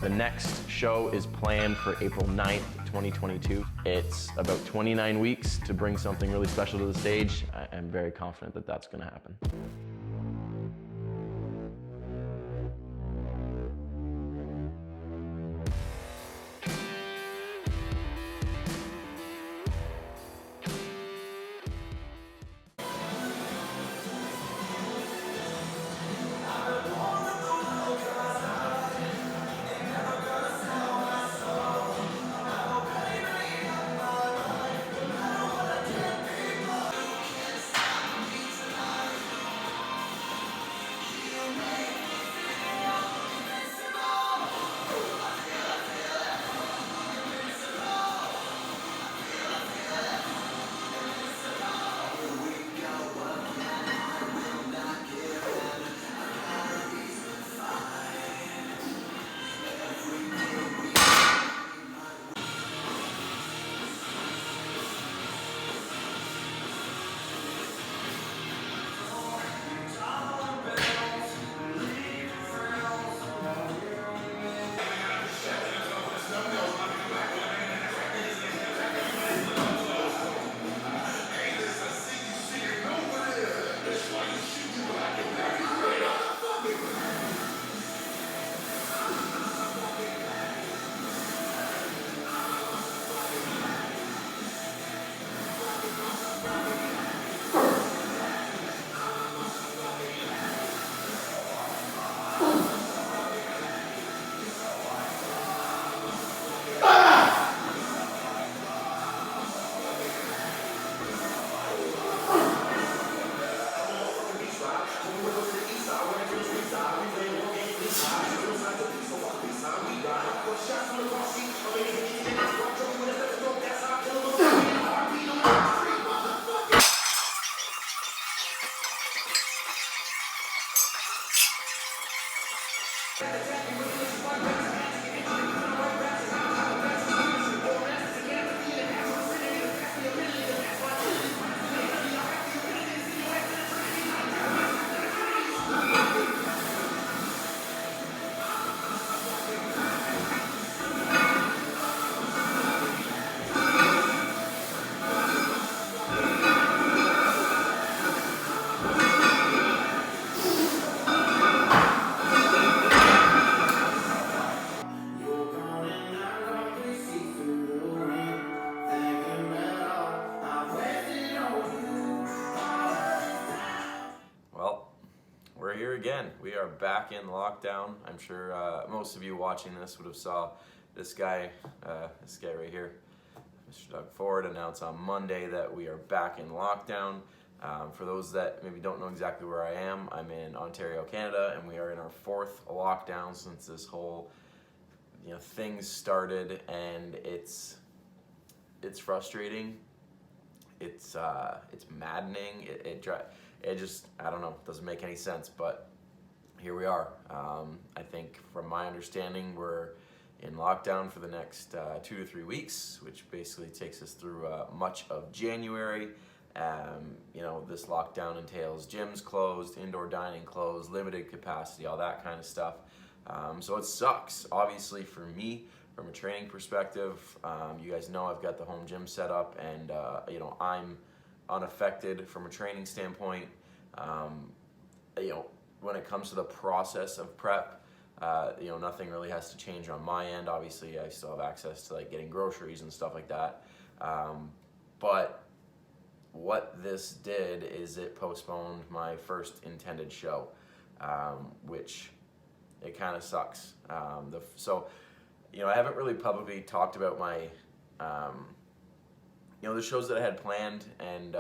The next show is planned for April 9th, 2022. It's about 29 weeks to bring something really special to the stage. I'm very confident that that's going to happen. We're here again. We are back in lockdown. I'm sure most of you watching this would have saw this guy right here, Mr. Doug Ford, announce on Monday that we are back in lockdown. For those that maybe don't know exactly where I am, I'm in Ontario, Canada, and we are in our 4th lockdown since this whole thing started, and it's frustrating. It's maddening. It just, I don't know, doesn't make any sense, but here we are. I think from my understanding, we're in lockdown for the next 2 to 3 weeks, which basically takes us through much of January. This lockdown entails gyms closed, indoor dining closed, limited capacity, all that kind of stuff. So it sucks, obviously, for me, from a training perspective. You guys know I've got the home gym set up, and I'm unaffected from a training standpoint. When it comes to the process of prep, nothing really has to change on my end. Obviously, I still have access to getting groceries and stuff like that. But what this did is it postponed my first intended show, which it kind of sucks. I haven't really publicly talked about my the shows that I had planned, and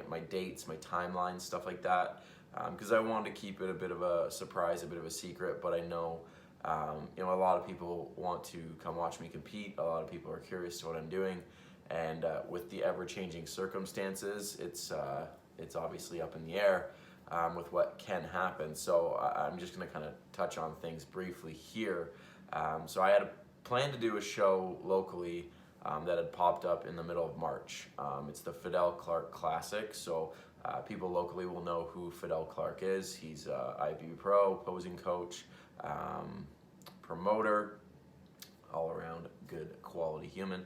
my dates, my timelines, stuff like that, because I wanted to keep it a bit of a surprise, a bit of a secret. But I know a lot of people want to come watch me compete. A lot of people are curious to what I'm doing, and with the ever-changing circumstances, it's obviously up in the air with what can happen. So I'm just going to kind of touch on things briefly here. So I had a plan to do a show locally that had popped up in the middle of March. It's the Fidel Clark Classic. So people locally will know who Fidel Clark is. He's IFBB Pro, posing coach, promoter, all around good quality human.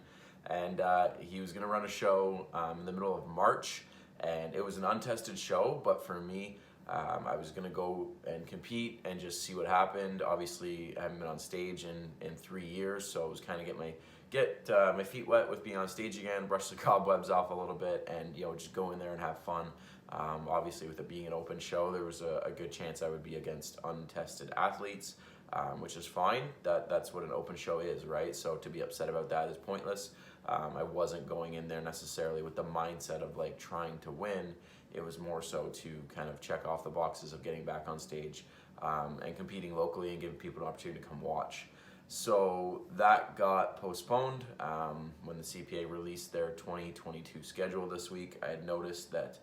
And he was going to run a show in the middle of March, and it was an untested show, but for me, I was going to go and compete and just see what happened. Obviously, I haven't been on stage in 3 years, so it was kind of get my feet wet with being on stage again, brush the cobwebs off a little bit, and just go in there and have fun. Obviously, with it being an open show, there was a good chance I would be against untested athletes, which is fine. That's what an open show is, right? So to be upset about that is pointless. I wasn't going in there necessarily with the mindset of like trying to win. It was more so to kind of check off the boxes of getting back on stage and competing locally and giving people an opportunity to come watch. So that got postponed when the CPA released their 2022 schedule this week. I had noticed that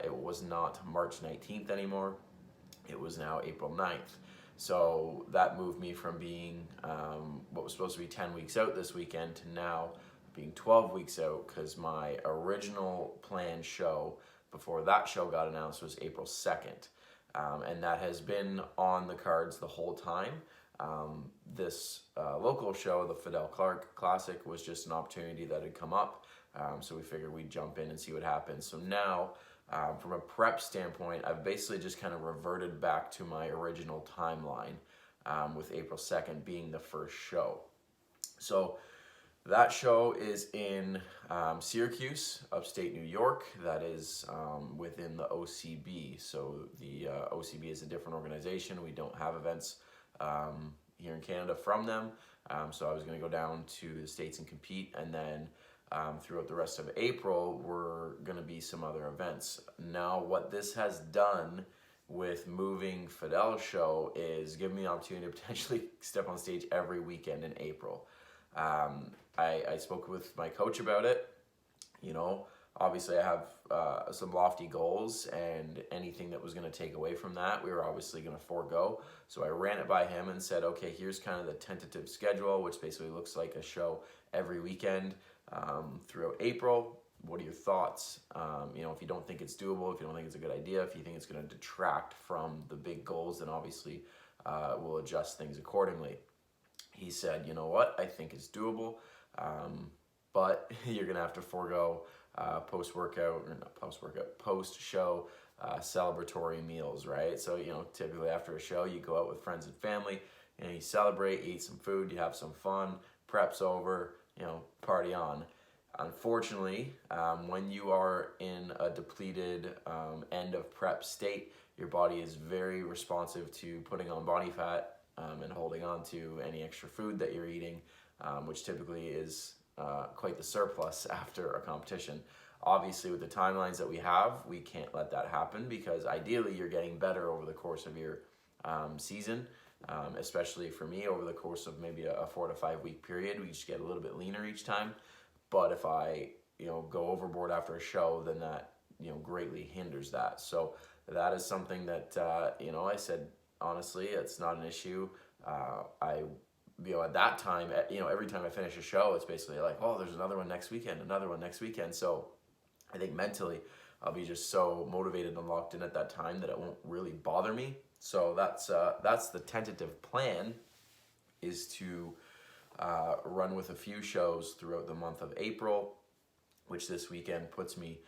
it was not March 19th anymore. It was now April 9th. So that moved me from being what was supposed to be 10 weeks out this weekend to now being 12 weeks out, because my original planned show before that show got announced was April 2nd. And that has been on the cards the whole time. This local show, the Fidel Clark Classic, was just an opportunity that had come up. So we figured we'd jump in and see what happens. So now, from a prep standpoint, I've basically just kind of reverted back to my original timeline, with April 2nd being the first show. So that show is in Syracuse, upstate New York. That is within the OCB. So the OCB is a different organization. We don't have events here in Canada from them. So I was going to go down to the States and compete, and then throughout the rest of April, were going to be some other events. Now, what this has done with moving Fidel's show is give me the opportunity to potentially step on stage every weekend in April. I spoke with my coach about it. Obviously I have some lofty goals, and anything that was going to take away from that, we were obviously going to forego. So I ran it by him and said, okay, here's kind of the tentative schedule, which basically looks like a show every weekend throughout April. What are your thoughts? If you don't think it's doable, if you don't think it's a good idea, if you think it's going to detract from the big goals, then obviously we'll adjust things accordingly. He said, you know what, I think it's doable, but you're going to have to forego post-show celebratory meals, right? So, typically after a show, you go out with friends and family, and you celebrate, eat some food, you have some fun, prep's over, party on. Unfortunately, when you are in a depleted end of prep state, your body is very responsive to putting on body fat and holding on to any extra food that you're eating, which typically is quite the surplus after a competition. Obviously, with the timelines that we have, we can't let that happen, because ideally you're getting better over the course of your season, especially for me over the course of maybe a 4 to 5 week period. We just get a little bit leaner each time. But if I go overboard after a show, then that greatly hinders that. So that is something that I said, honestly, it's not an issue. At that time, every time I finish a show, it's basically like, oh, there's another one next weekend. So I think mentally I'll be just so motivated and locked in at that time that it won't really bother me. So that's the tentative plan, is to run with a few shows throughout the month of April, which this weekend puts me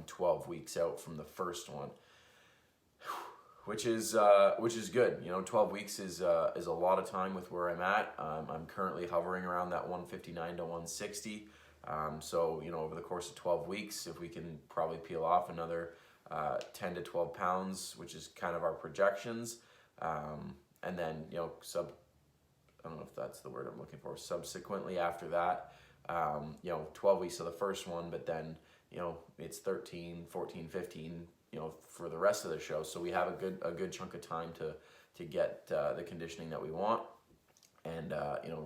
12 weeks out from the first one. Which is good. 12 weeks is a lot of time with where I'm at. I'm currently hovering around that 159 to 160. So over the course of 12 weeks, if we can probably peel off another 10 to 12 pounds, which is kind of our projections, and then I don't know if that's the word I'm looking for. Subsequently after that, 12 weeks of the first one, but then it's 13, 14, 15. For the rest of the show. So we have a good chunk of time to get the conditioning that we want, and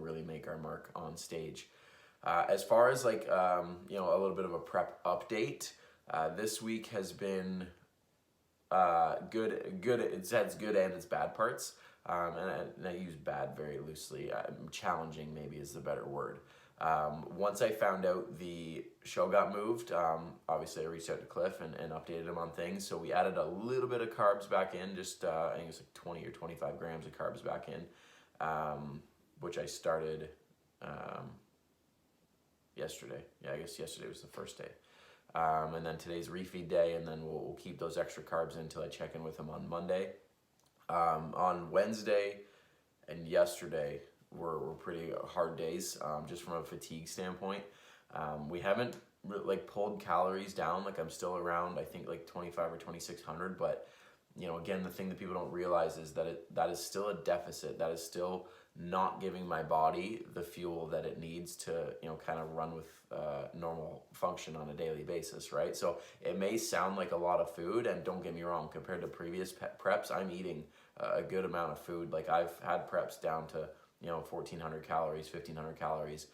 really make our mark on stage. As far as a little bit of a prep update, this week has been good. It has good and its bad parts, and I use bad very loosely. Challenging maybe is the better word. Once I found out the show got moved, obviously I reached out to Cliff and updated him on things. So we added a little bit of carbs back in, just I think it's like 20 or 25 grams of carbs back in. which I started yesterday. Yeah, I guess yesterday was the first day. And then today's refeed day, and then we'll keep those extra carbs in until I check in with him on Monday. On Wednesday and yesterday were pretty hard days, just from a fatigue standpoint. We haven't like pulled calories down. Like I'm still around, I think like 25 or 2,600, but you know, again, the thing that people don't realize is that that is still a deficit. That is still not giving my body the fuel that it needs to, you know, kind of run with normal function on a daily basis, right? So it may sound like a lot of food, and don't get me wrong, compared to previous preps, I'm eating a good amount of food. Like I've had preps down to, you know, 1,400 calories, 1,500 calories,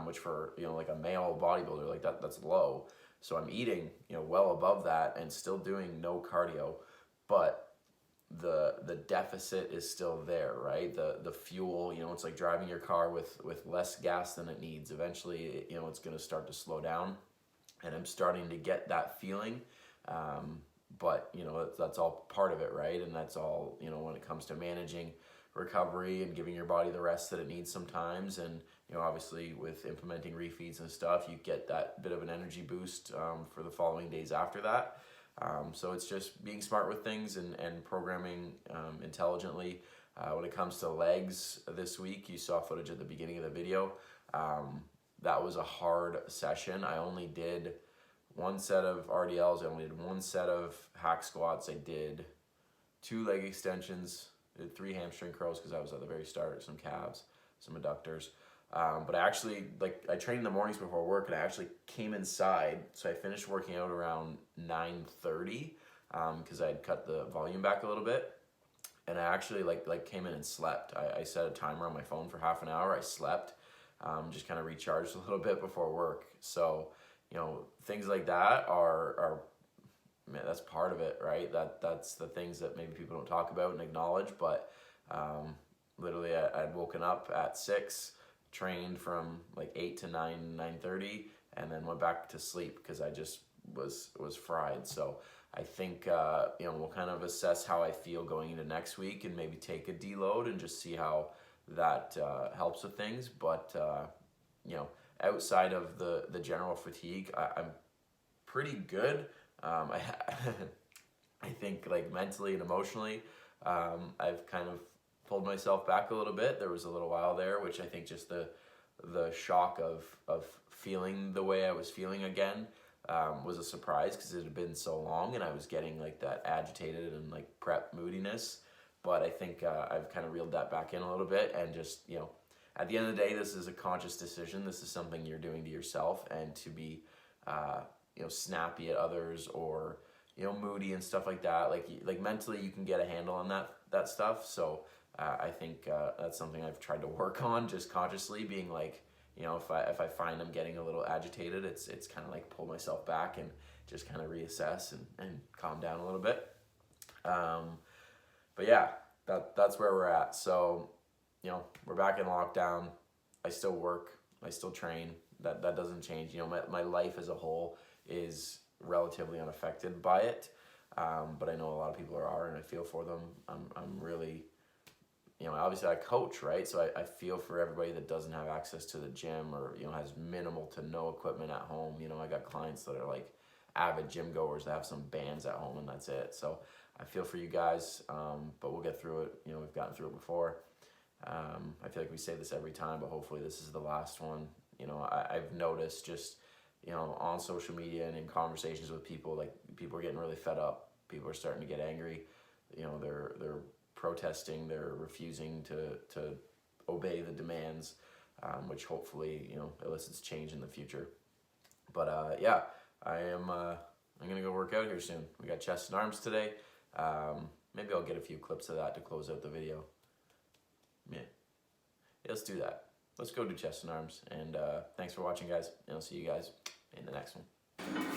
which for, you know, like a male bodybuilder, like that's low. So I'm eating, you know, well above that and still doing no cardio, but the deficit is still there, right? The fuel, you know, it's like driving your car with less gas than it needs. Eventually, you know, it's going to start to slow down, and I'm starting to get that feeling. But you know, that's all part of it, right? And that's all, you know, when it comes to managing recovery and giving your body the rest that it needs sometimes. And you know, obviously with implementing refeeds and stuff, you get that bit of an energy boost for the following days after that. So it's just being smart with things and programming intelligently. When it comes to legs this week, you saw footage at the beginning of the video. That was a hard session. I only did one set of RDLs. I only did one set of hack squats. I did 2 leg extensions, did 3 hamstring curls because I was at the very start, some calves, some adductors. But I actually, like, I trained in the mornings before work, and I actually came inside. So I finished working out around 9:30 because I had cut the volume back a little bit. And I actually like came in and slept. I set a timer on my phone for half an hour. I slept, just kind of recharged a little bit before work. So, you know, things like that are man, that's part of it, right? That's the things that maybe people don't talk about and acknowledge. But literally, I'd woken up at 6, trained from like 8 to 9:30, and then went back to sleep because I just was fried. So I think you know, we'll kind of assess how I feel going into next week and maybe take a deload and just see how that helps with things. But you know, outside of the general fatigue, I'm pretty good. I think like mentally and emotionally, I've kind of pulled myself back a little bit. There was a little while there, which I think just the shock of feeling the way I was feeling again was a surprise because it had been so long, and I was getting like that agitated and like prep moodiness. But I think I've kind of reeled that back in a little bit, and just, you know, at the end of the day, this is a conscious decision. This is something you're doing to yourself, and to be you know, snappy at others or, you know, moody and stuff like that. Like mentally, you can get a handle on that stuff. So I think that's something I've tried to work on, just consciously being like, you know, if I find I'm getting a little agitated, it's kind of like pull myself back and just kind of reassess and calm down a little bit. But yeah, that's where we're at. So, you know, we're back in lockdown. I still work, I still train. That doesn't change. You know, my life as a whole is relatively unaffected by it. But I know a lot of people are, and I feel for them. I'm really, you know, obviously I coach, right? So I feel for everybody that doesn't have access to the gym, or, you know, has minimal to no equipment at home. You know, I got clients that are like avid gym goers that have some bands at home and that's it. So I feel for you guys, but we'll get through it. You know, we've gotten through it before. I feel like we say this every time, but hopefully this is the last one. You know, I've noticed just, you know, on social media and in conversations with people, like, people are getting really fed up. People are starting to get angry. You know, they're protesting, they're refusing to obey the demands, which hopefully, you know, elicits change in the future. But yeah, I'm gonna go work out here soon. We got chest and arms today. Maybe I'll get a few clips of that to close out the video. Yeah, let's do that. Let's go do chest and arms. And thanks for watching, guys, and I'll see you guys in the next one.